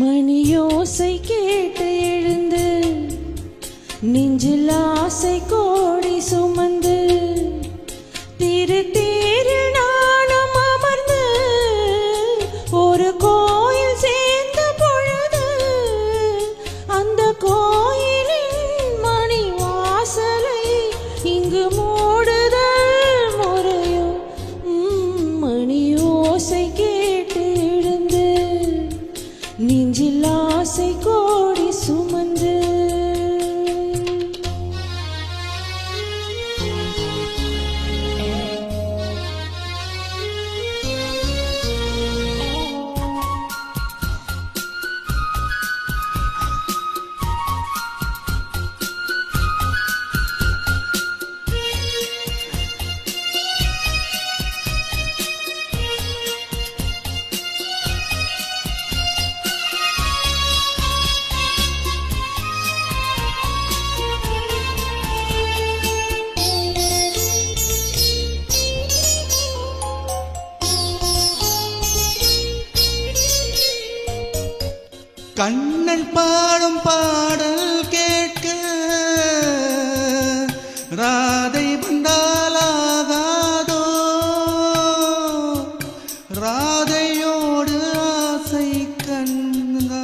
மணியோசை கேட்டு எழுந்து நெஞ்சில் ஆசை கோடி சுமந்து திரு தேரில் நானும் அமர்ந்து ஒரு கோயில் சேர்ந்த பொழுது அந்த கோயிலின் மணி வாசலை இங்கு மூடுதல் முறையோ மணியோசை கேட்டு எழுந்து நெஞ்சில் ஆசை கோடி சுமந்து கண்ணன் பாடும் பாடல் கேட்க ராதை வந்தாலாகாதோ ராதையோடு ஆசை கண்ணா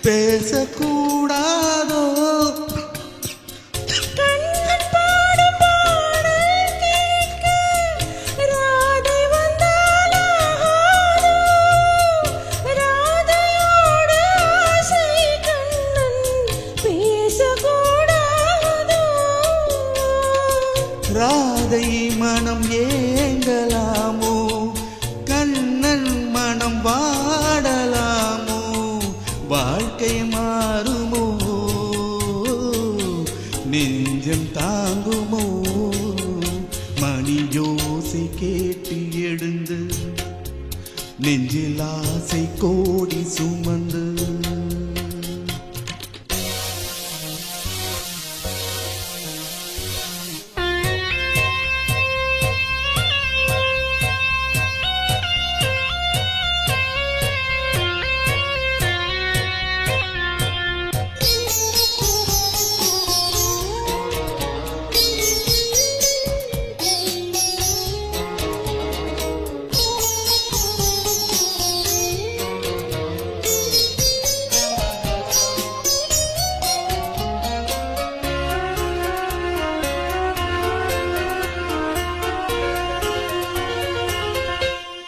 பேசக்கூடாதோ ராதை மனம் ஏங்கலாமோ கண்ணன் மனம் வாடலாமோ வாழ்க்கை மாறுமோ நெஞ்சம் தாங்குமோ மணியோசை கேட்டு எழுந்து நெஞ்சில் ஆசை கோடி சுமந்து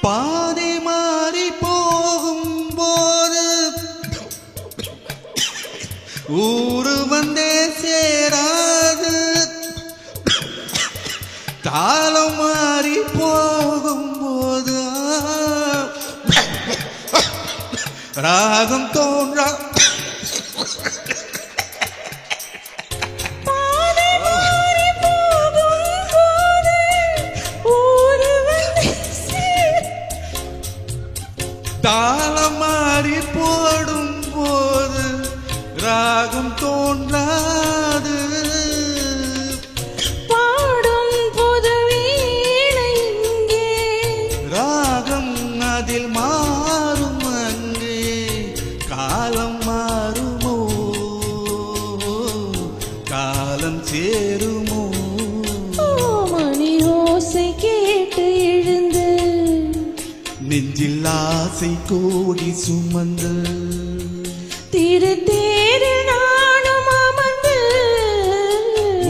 பாதை மாறி போகும்போது ஊரு வந்தே சேராது காலம் மாறி போகும்போது ராகம் தோன்றா தாளம் மாறி போடும் போது ராகம் தோன்றாது பாடும் பொது வீணை இங்கே ராகம் அதில் மாறும் அங்கே காலம் மாறுமோ காலம் சேருமோ மணியோசை கேட்டு எழுந்து நெஞ்சில் ஆசை கோடி சுமந்து திரு தேரில் நானும் அமர்ந்து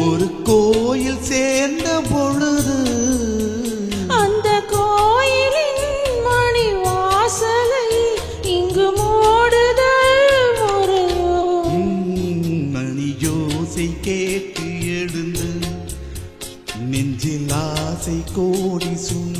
ஒரு கோயில் சேர்ந்த பொழுது அந்த கோயிலின் மணி வாசலை இங்கு மூடுதல் முறையோ மணியோசை கேட்டு எழுந்து நெஞ்சில் ஆசை கோடி சுமந்து